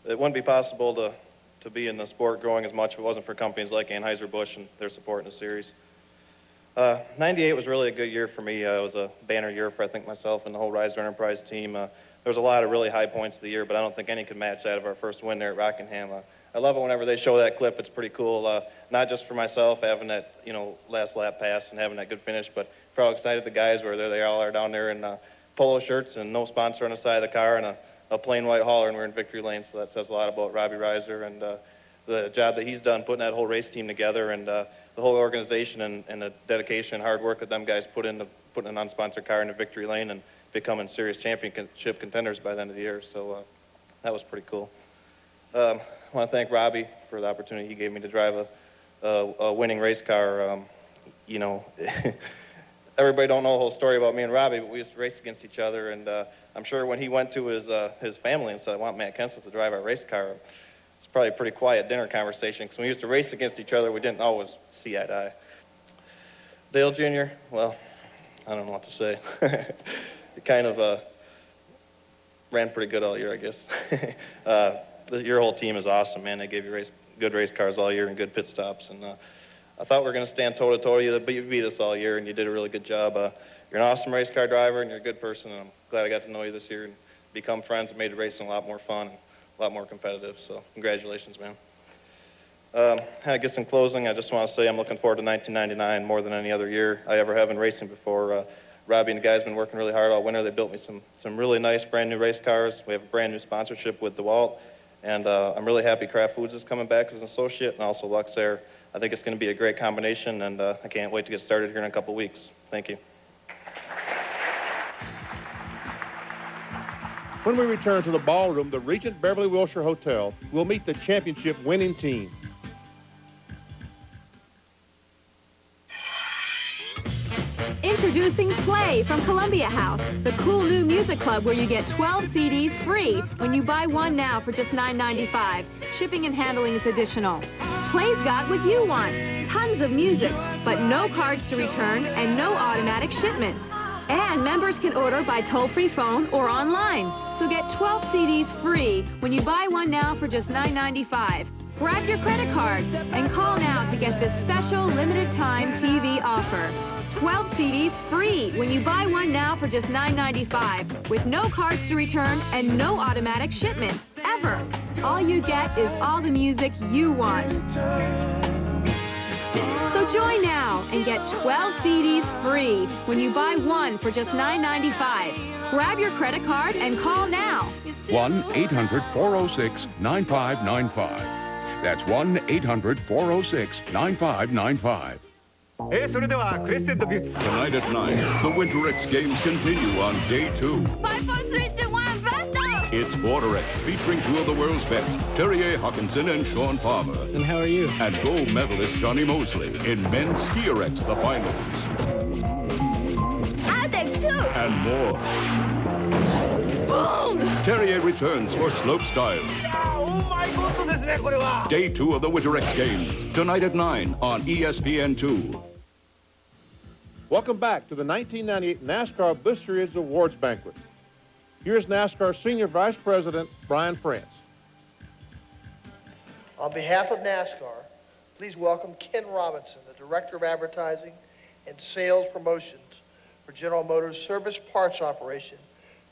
It wouldn't be possible to be in the sport growing as much if it wasn't for companies like Anheuser-Busch and their support in the series. '98 was really a good year for me. It was a banner year for, I think, myself and the whole Reiser Enterprise team. There was a lot of really high points of the year, but I don't think any could match that of our first win there at Rockingham. I love it whenever they show that clip. It's pretty cool, not just for myself having that, last lap pass and having that good finish, but for how excited the guys were. There they all are down there in polo shirts and no sponsor on the side of the car and a plain white hauler, and we're in victory lane, so that says a lot about Robbie Reiser and the job that he's done putting that whole race team together, and the whole organization and the dedication and hard work that them guys put into putting a non-sponsored car into victory lane and becoming serious championship contenders by the end of the year. So that was pretty cool. I want to thank Robbie for the opportunity he gave me to drive a winning race car. Everybody don't know the whole story about me and Robbie, but we used to race against each other, and I'm sure when he went to his family and said, I want Matt Kenseth to drive our race car, it's probably a pretty quiet dinner conversation, because when we used to race against each other, we didn't always see eye to eye. Dale Jr., well, I don't know what to say. He kind of ran pretty good all year, I guess. Your whole team is awesome, man. They gave you good race cars all year and good pit stops, and I thought we were going to stand toe-to-toe with you, but you beat us all year, and you did a really good job. You're an awesome race car driver, and you're a good person, and I'm glad I got to know you this year and become friends and made the racing a lot more fun and a lot more competitive, so congratulations, man. I guess in closing, I just want to say I'm looking forward to 1999 more than any other year I ever have in racing before. Robbie and the guys have been working really hard all winter. They built me some really nice brand-new race cars. We have a brand-new sponsorship with DeWalt, and I'm really happy Kraft Foods is coming back as an associate, and also Luxair. I think it's going to be a great combination, and I can't wait to get started here in a couple weeks. Thank you. When we return to the ballroom, the Regent Beverly Wilshire Hotel, we'll meet the championship winning team. Introducing Play from Columbia House, the cool new music club where you get 12 CDs free when you buy one now for just $9.95. Shipping and handling is additional. Play's got what you want, tons of music, but no cards to return and no automatic shipments. And members can order by toll-free phone or online. So get 12 CDs free when you buy one now for just $9.95. Grab your credit card and call now to get this special limited-time TV offer. 12 CDs free when you buy one now for just $9.95 with no cards to return and no automatic shipments, ever. All you get is all the music you want. So join now and get 12 CDs free when you buy one for just $9.95. Grab your credit card and call now. 1-800-406-9595. That's 1-800-406-9595. Tonight at 9, the Winter X Games continue on day 2. 5, 4, 3, 2, 1, presto! It's Border X, featuring 2 of the world's best, Terrier Hawkinson and Sean Palmer. And how are you? And gold medalist Johnny Mosley in Men's Skier X, the finals. I think too! And more. Boom! Terrier returns for slopestyle. Day 2 of the Winter X Games, tonight at 9 on ESPN2. Welcome back to the 1998 NASCAR Busch Series Awards Banquet. Here's NASCAR Senior Vice President Brian France. On behalf of NASCAR, please welcome Ken Robinson, the Director of Advertising and Sales Promotions for General Motors Service Parts Operation,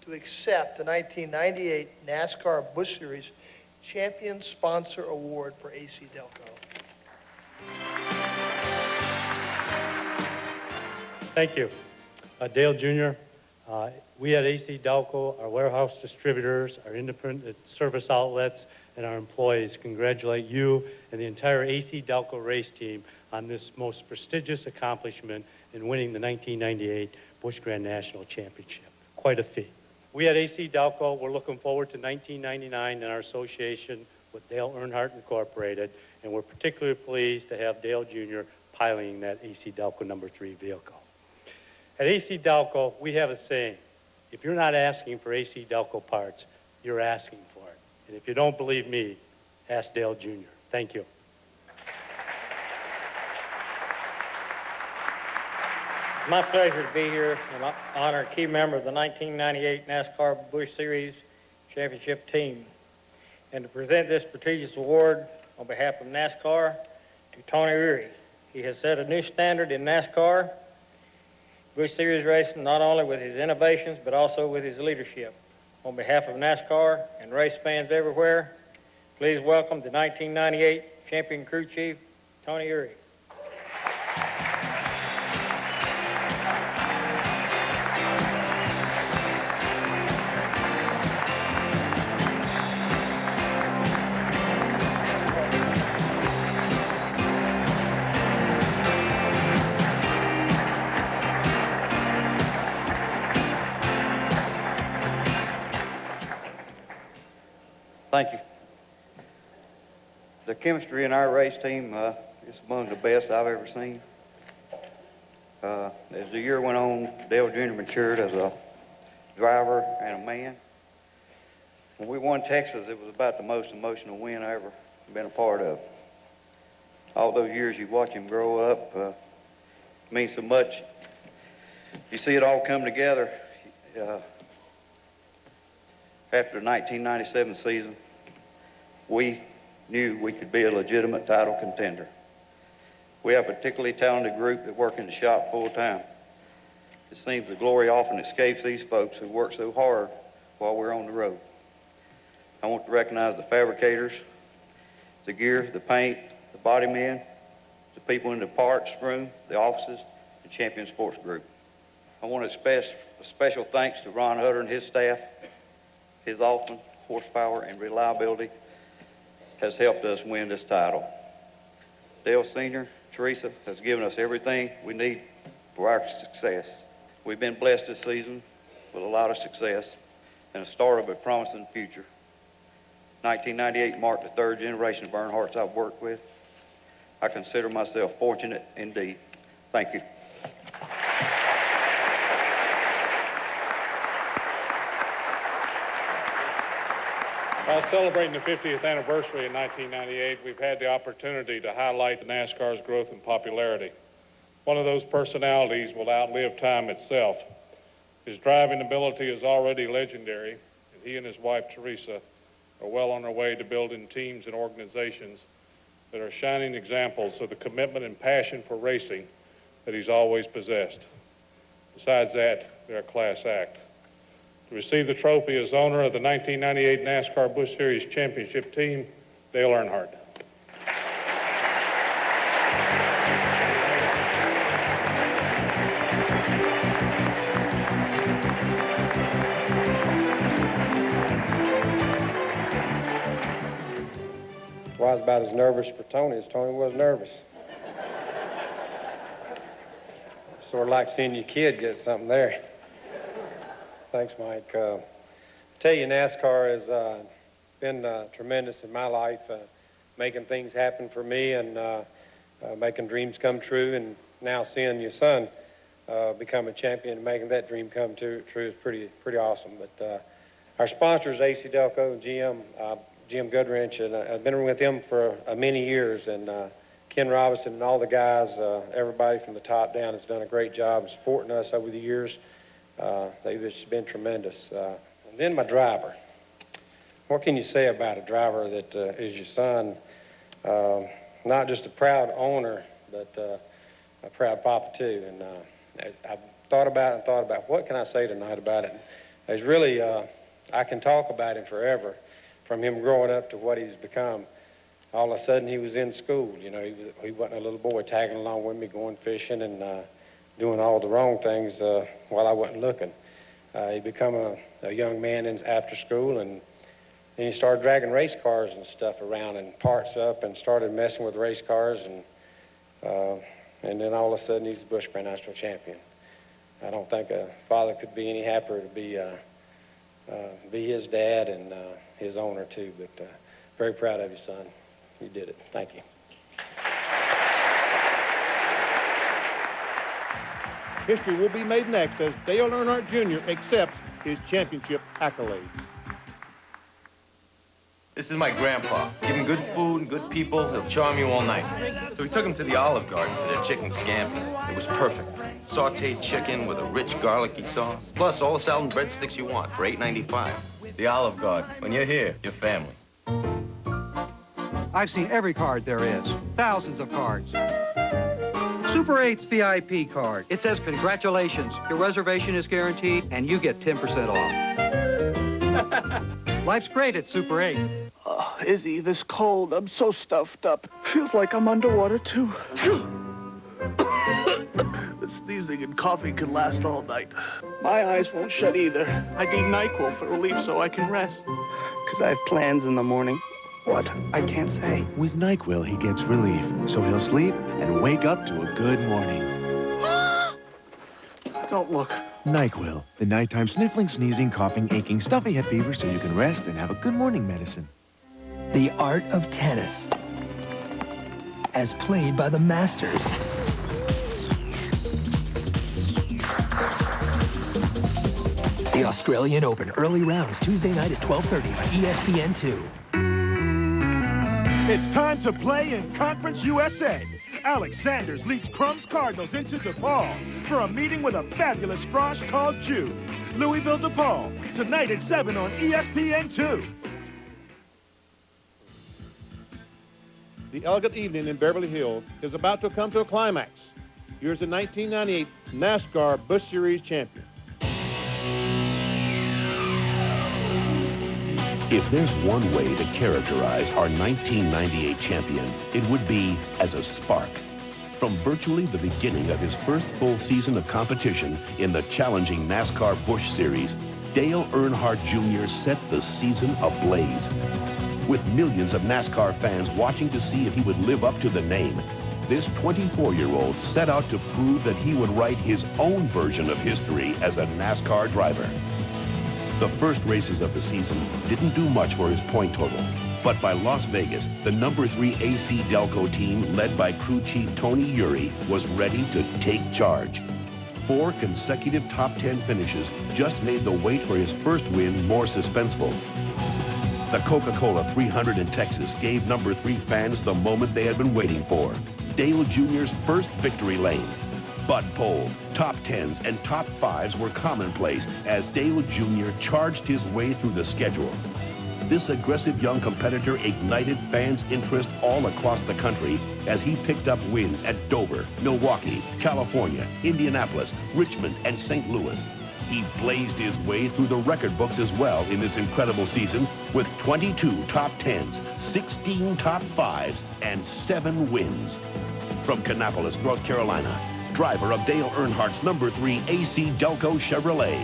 to accept the 1998 NASCAR Busch Series Champion Sponsor Award for AC Delco. Thank you. Dale Jr., we at AC Delco, our warehouse distributors, our independent service outlets, and our employees congratulate you and the entire AC Delco race team on this most prestigious accomplishment in winning the 1998 Busch Grand National Championship. Quite a feat. We at AC Delco, we're looking forward to 1999 and our association with Dale Earnhardt Incorporated, and we're particularly pleased to have Dale Jr. piloting that AC Delco number 3 vehicle. At AC Delco, we have a saying, if you're not asking for AC Delco parts, you're asking for it. And if you don't believe me, ask Dale Jr. Thank you. It's my pleasure to be here and honor a key member of the 1998 NASCAR Busch Series Championship team, and to present this prestigious award on behalf of NASCAR to Tony Eury. He has set a new standard in NASCAR Busch Series racing, not only with his innovations, but also with his leadership. On behalf of NASCAR and race fans everywhere, please welcome the 1998 champion crew chief, Tony Eury. Thank you. The chemistry in our race team is among the best I've ever seen. As the year went on, Dale Jr. matured as a driver and a man. When we won Texas, it was about the most emotional win I ever been a part of. All those years you watch him grow up means so much. You see it all come together after the 1997 season. We knew we could be a legitimate title contender. We have a particularly talented group that work in the shop full time. It seems the glory often escapes these folks who work so hard while we're on the road. I want to recognize the fabricators, the gear, the paint, the body men, the people in the parts room, the offices, the Champion Sports Group. I want to express a special thanks to Ron Hutter and his staff. His awesome horsepower and reliability has helped us win this title. Dale Sr., Teresa, has given us everything we need for our success. We've been blessed this season with a lot of success and a start of a promising future. 1998 marked the third generation of Earnhardts I've worked with. I consider myself fortunate indeed. Thank you. While celebrating the 50th anniversary in 1998, we've had the opportunity to highlight NASCAR's growth and popularity. One of those personalities will outlive time itself. His driving ability is already legendary, and he and his wife, Teresa, are well on their way to building teams and organizations that are shining examples of the commitment and passion for racing that he's always possessed. Besides that, they're a class act. To receive the trophy as owner of the 1998 NASCAR Busch Series Championship team, Dale Earnhardt. Well, I was about as nervous for Tony as Tony was nervous. Sort of like seeing your kid get something there. Thanks, Mike. I tell you, NASCAR has been tremendous in my life, making things happen for me and making dreams come true. And now seeing your son become a champion and making that dream come true is pretty awesome. But our sponsors, AC Delco and Jim Goodwrench, and I've been with them for many years. And Ken Robinson and all the guys, everybody from the top down has done a great job supporting us over the years. They've just been tremendous. And then my driver. What can you say about a driver that is your son? Not just a proud owner, but a proud papa too. And I've thought about what can I say tonight about it. There's really, I can talk about him forever, from him growing up to what he's become. All of a sudden he was in school. You know, he wasn't a little boy tagging along with me, going fishing and doing all the wrong things while I wasn't looking. He become a young man after school, and then he started dragging race cars and stuff around and parts up and started messing with race cars, and then all of a sudden he's the Busch Grand National champion. I don't think a father could be any happier to be his dad and his owner too. But very proud of you, son. You did it. Thank you. History will be made next as Dale Earnhardt Jr. accepts his championship accolades. This is my grandpa. Give him good food and good people, he'll charm you all night. So we took him to the Olive Garden for their chicken scampi. It was perfect. Sauteed chicken with a rich garlicky sauce, plus all the salad and breadsticks you want for $8.95. The Olive Garden. When you're here, you're family. I've seen every card there is. Thousands of cards. Super 8's VIP card. It says, congratulations, your reservation is guaranteed, and you get 10% off. Life's great at Super 8. Oh, Izzy, this cold. I'm so stuffed up. Feels like I'm underwater, too. The sneezing and coughing can last all night. My eyes won't shut either. I need NyQuil for relief so I can rest. Because I have plans in the morning. What? I can't say. With NyQuil, he gets relief, so he'll sleep and wake up to a good morning. Don't look. NyQuil, the nighttime sniffling, sneezing, coughing, aching, stuffy head fever, so you can rest and have a good morning medicine. The art of tennis, as played by the masters. The Australian Open early rounds Tuesday night at 12:30 on ESPN2. It's time to play in Conference USA. Alex Sanders leads Crumb's Cardinals into DePaul for a meeting with a fabulous frosh called Jew. Louisville DePaul, tonight at 7 on ESPN2. The elegant evening in Beverly Hills is about to come to a climax. Here's the 1998 NASCAR Busch Series champion. If there's one way to characterize our 1998 champion, it would be as a spark. From virtually the beginning of his first full season of competition in the challenging NASCAR Busch Series, Dale Earnhardt Jr. set the season ablaze. With millions of NASCAR fans watching to see if he would live up to the name, this 24-year-old set out to prove that he would write his own version of history as a NASCAR driver. The first races of the season didn't do much for his point total, but by Las Vegas, the number 3 AC Delco team, led by crew chief Tony Uri, was ready to take charge. 4 consecutive top 10 finishes just made the wait for his first win more suspenseful. The Coca-Cola 300 in Texas gave number 3 fans the moment they had been waiting for. Dale Jr.'s first victory lane. Bud poles, top 10s, and top 5s were commonplace as Dale Jr. charged his way through the schedule. This aggressive young competitor ignited fans' interest all across the country as he picked up wins at Dover, Milwaukee, California, Indianapolis, Richmond, and St. Louis. He blazed his way through the record books as well in this incredible season with 22 top 10s, 16 top 5s, and 7 wins. From Kannapolis, North Carolina, driver of Dale Earnhardt's number 3 AC Delco Chevrolet.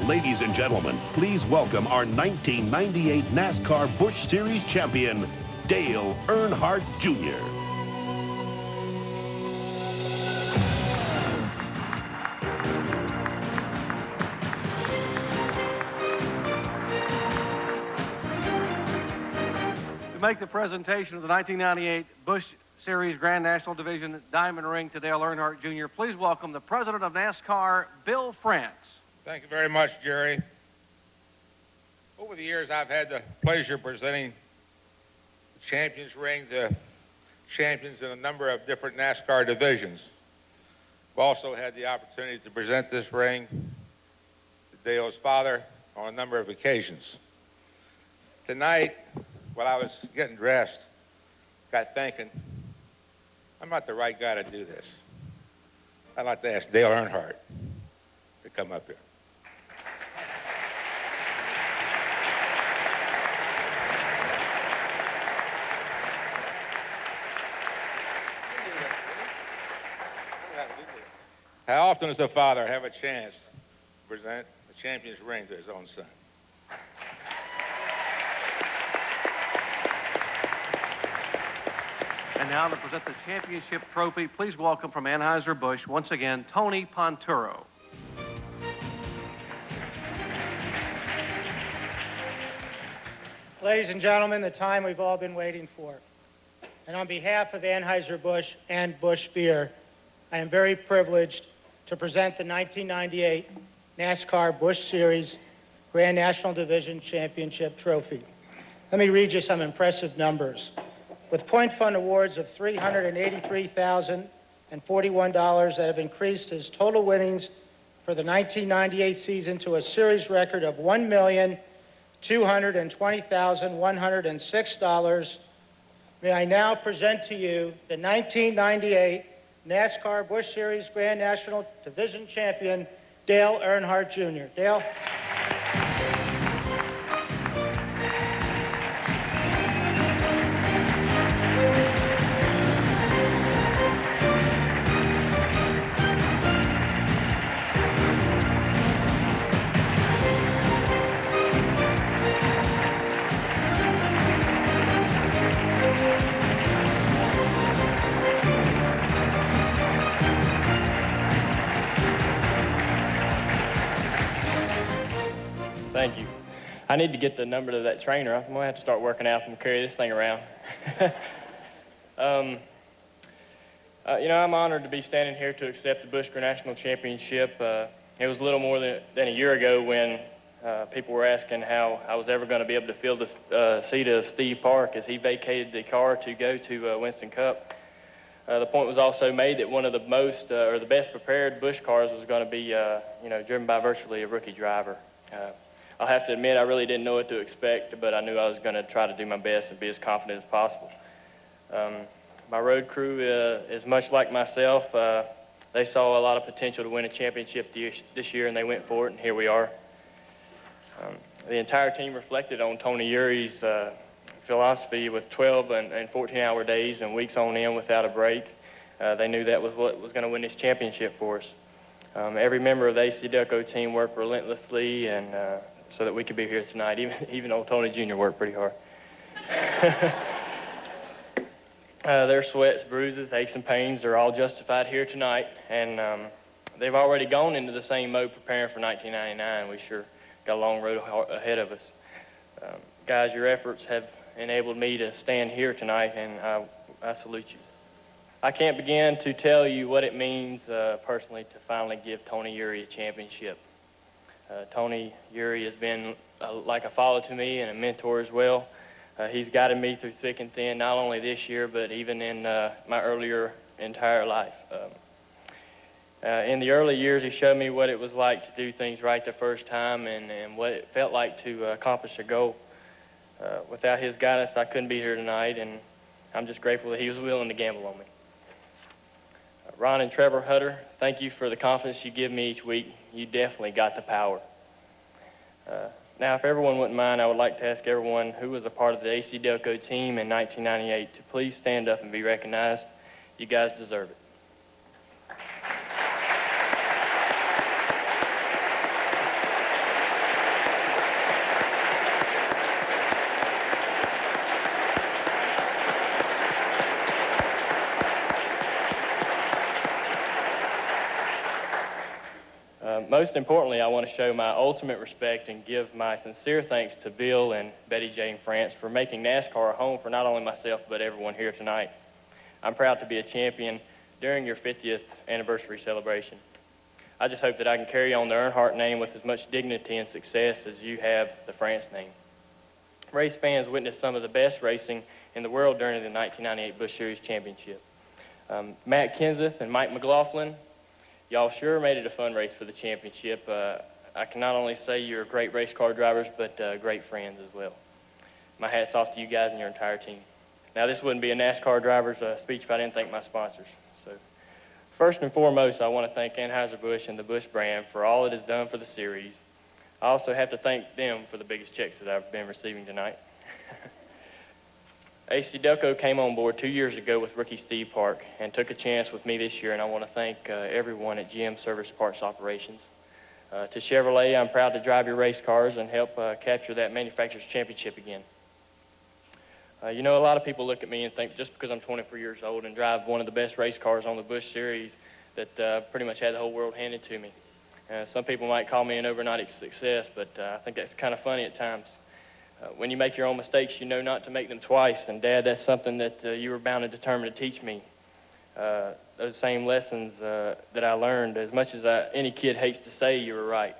Ladies and gentlemen, please welcome our 1998 NASCAR Busch Series champion, Dale Earnhardt Jr. To make the presentation of the 1998 Busch Series Grand National Division Diamond Ring to Dale Earnhardt Jr., please welcome the president of NASCAR, Bill France. Thank you very much, Jerry. Over the years, I've had the pleasure of presenting the Champions Ring to champions in a number of different NASCAR divisions. I've also had the opportunity to present this ring to Dale's father on a number of occasions. Tonight, while I was getting dressed, got thinking, I'm not the right guy to do this. I'd like to ask Dale Earnhardt to come up here. How often does a father have a chance to present the champion's ring to his own son? And now to present the championship trophy, please welcome from Anheuser-Busch, once again, Tony Ponturo. Ladies and gentlemen, the time we've all been waiting for. And on behalf of Anheuser-Busch and Busch Beer, I am very privileged to present the 1998 NASCAR Busch Series Grand National Division Championship Trophy. Let me read you some impressive numbers. With point fund awards of $383,041 that have increased his total winnings for the 1998 season to a series record of $1,220,106, may I now present to you the 1998 NASCAR Busch Series Grand National Division Champion, Dale Earnhardt Jr. Dale. Thank you. I need to get the number to that trainer. I'm going to have to start working out and carry this thing around. You know, I'm honored to be standing here to accept the Busch Grand National Championship. It was a little more than a year ago when people were asking how I was ever going to be able to fill the seat of Steve Park as he vacated the car to go to Winston Cup. The point was also made that one of the most or the best prepared Busch cars was going to be, you know, driven by virtually a rookie driver. I'll have to admit I really didn't know what to expect, but I knew I was going to try to do my best and be as confident as possible. My road crew is much like myself. They saw a lot of potential to win a championship this year, and they went for it, and here we are. The entire team reflected on Tony Urie's philosophy with 12 and 14-hour days and weeks on end without a break. They knew that was what was going to win this championship for us. Every member of the AC Delco team worked relentlessly and so that we could be here tonight. Even old Tony Jr. worked pretty hard. Their sweats, bruises, aches, and pains are all justified here tonight, and they've already gone into the same mode preparing for 1999. We sure got a long road ahead of us. Guys, your efforts have enabled me to stand here tonight, and I salute you. I can't begin to tell you what it means personally to finally give Tony Urie a championship. Tony Urie has been like a father to me and a mentor as well. He's guided me through thick and thin, not only this year, but even in my earlier entire life. In the early years, he showed me what it was like to do things right the first time and what it felt like to accomplish a goal. Without his guidance, I couldn't be here tonight, and I'm just grateful that he was willing to gamble on me. Ron and Trevor Hutter, thank you for the confidence you give me each week. You definitely got the power. Now, if everyone wouldn't mind, I would like to ask everyone who was a part of the AC Delco team in 1998 to please stand up and be recognized. You guys deserve it. Most importantly, I want to show my ultimate respect and give my sincere thanks to Bill and Betty Jane France for making NASCAR a home for not only myself, but everyone here tonight. I'm proud to be a champion during your 50th anniversary celebration. I just hope that I can carry on the Earnhardt name with as much dignity and success as you have the France name. Race fans witnessed some of the best racing in the world during the 1998 Busch Series Championship. Matt Kenseth and Mike McLaughlin, y'all sure made it a fun race for the championship. I can not only say you're great race car drivers, but great friends as well. My hat's off to you guys and your entire team. Now, this wouldn't be a NASCAR driver's speech if I didn't thank my sponsors. So, first and foremost, I want to thank Anheuser-Busch and the Busch brand for all it has done for the series. I also have to thank them for the biggest checks that I've been receiving tonight. AC Delco came on board 2 years ago with rookie Steve Park and took a chance with me this year, and I want to thank everyone at GM Service Parts Operations. To Chevrolet, I'm proud to drive your race cars and help capture that manufacturer's championship again. You know, a lot of people look at me and think just because I'm 24 years old and drive one of the best race cars on the Busch Series that pretty much had the whole world handed to me. Some people might call me an overnight success, but I think that's kind of funny at times. When you make your own mistakes, you know not to make them twice. And, Dad, that's something that you were bound and determined to teach me. Those same lessons that I learned. As much as any kid hates to say you were right,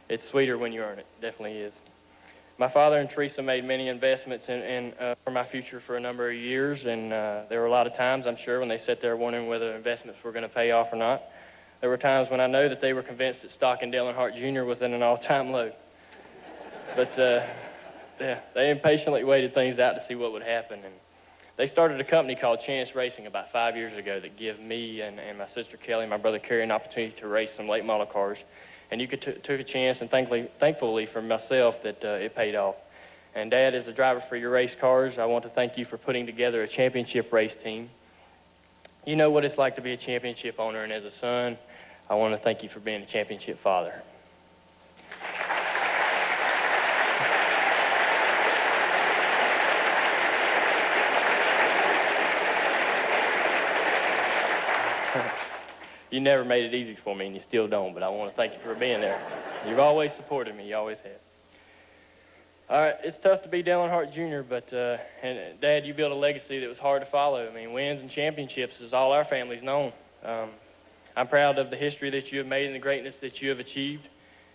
it's sweeter when you earn it. Definitely is. My father and Teresa made many investments for my future for a number of years, and there were a lot of times, I'm sure, when they sat there wondering whether investments were going to pay off or not. There were times when I know that they were convinced that stock in Dale Earnhardt Jr. was at an all-time low. But yeah, they impatiently waited things out to see what would happen. And they started a company called Chance Racing about 5 years ago that gave me and my sister Kelly and my brother Kerry an opportunity to race some late model cars. And you took a chance, and thankfully for myself that it paid off. And, Dad, as a driver for your race cars, I want to thank you for putting together a championship race team. You know what it's like to be a championship owner, and as a son, I want to thank you for being a championship father. You never made it easy for me, and you still don't, but I want to thank you for being there. You've always supported me. You always have. All right, it's tough to be Dale Earnhardt Jr., but, and Dad, you built a legacy that was hard to follow. I mean, wins and championships is all our family's known. I'm proud of the history that you have made and the greatness that you have achieved.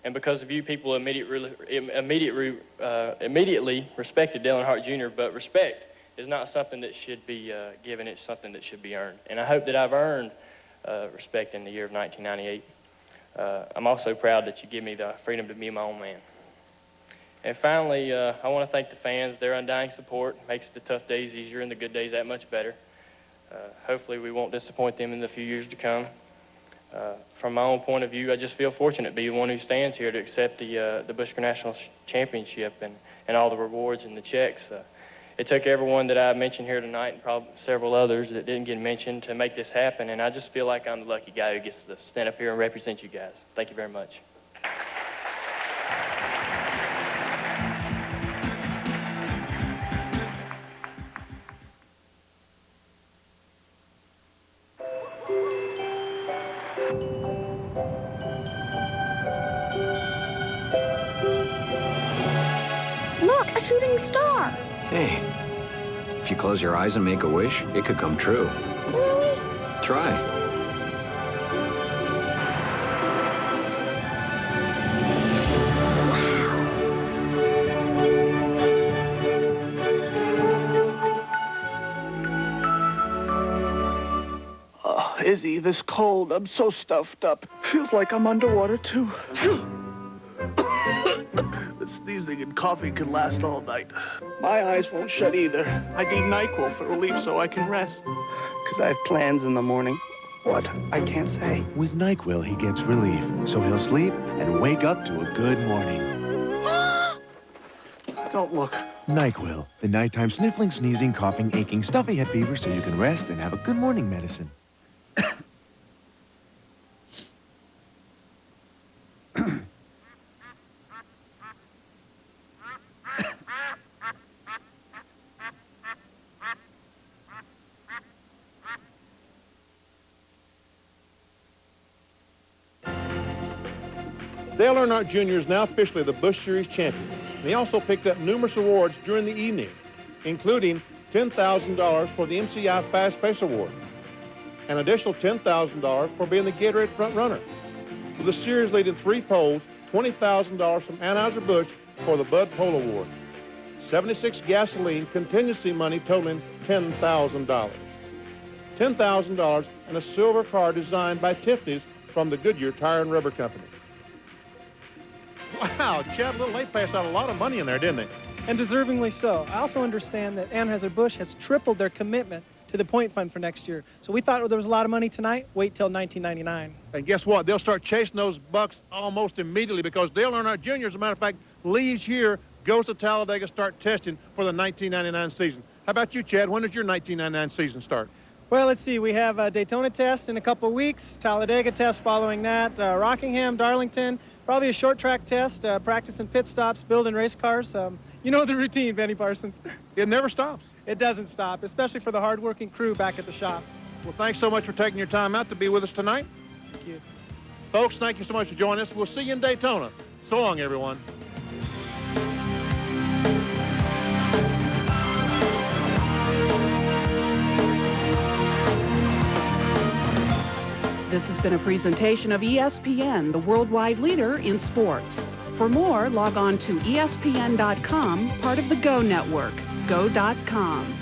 And because of you, people immediately respected Dale Earnhardt Jr., but respect is not something that should be given. It's something that should be earned. And I hope that I've earned respect in the year of 1998. I'm also proud that you give me the freedom to be my own man. And finally, I want to thank the fans. Their undying support makes the tough days easier and the good days that much better. Hopefully we won't disappoint them in the few years to come. From my own point of view, I just feel fortunate to be the one who stands here to accept the Busch National Championship and all the rewards and the checks. It took everyone that I mentioned here tonight and probably several others that didn't get mentioned to make this happen, and I just feel like I'm the lucky guy who gets to stand up here and represent you guys. Thank you very much. Look, a shooting star. Hey, if you close your eyes and make a wish, it could come true. Really? Try. Izzy, this cold, I'm so stuffed up. Feels like I'm underwater, too. The sneezing and coughing can last all night. My eyes won't shut either. I need NyQuil for relief so I can rest. Because I have plans in the morning. What? I can't say. With NyQuil, he gets relief, so he'll sleep and wake up to a good morning. Don't look. NyQuil, the nighttime sniffling, sneezing, coughing, aching, stuffy head fever, so you can rest and have a good morning medicine. Dale Earnhardt Jr. is now officially the Busch Series champion, and he also picked up numerous awards during the evening, including $10,000 for the MCI Fast Pace Award, an additional $10,000 for being the Gatorade front runner, with the series leading 3 poles, $20,000 from Anheuser-Busch for the Bud Pole Award, 76 gasoline contingency money totaling $10,000, $10,000 and a silver car designed by Tiffany's from the Goodyear Tire and Rubber Company. Wow, Chad, Little Late passed out a lot of money in there, didn't they? And deservingly so. I also understand that Anheuser-Busch has tripled their commitment to the point fund for next year. So we thought there was a lot of money tonight. Wait till 1999. And guess what? They'll start chasing those bucks almost immediately because Dale Earnhardt Jr., as a matter of fact, leaves here, goes to Talladega, start testing for the 1999 season. How about you, Chad? When does your 1999 season start? Well, let's see. We have a Daytona test in a couple of weeks, Talladega test following that, Rockingham, Darlington, probably a short track test, practicing pit stops, building race cars. You know the routine, Benny Parsons. It never stops. It doesn't stop, especially for the hard-working crew back at the shop. Well, thanks so much for taking your time out to be with us tonight. Thank you. Folks, thank you so much for joining us. We'll see you in Daytona. So long, everyone. This has been a presentation of ESPN, the worldwide leader in sports. For more, log on to ESPN.com, part of the Go Network, go.com.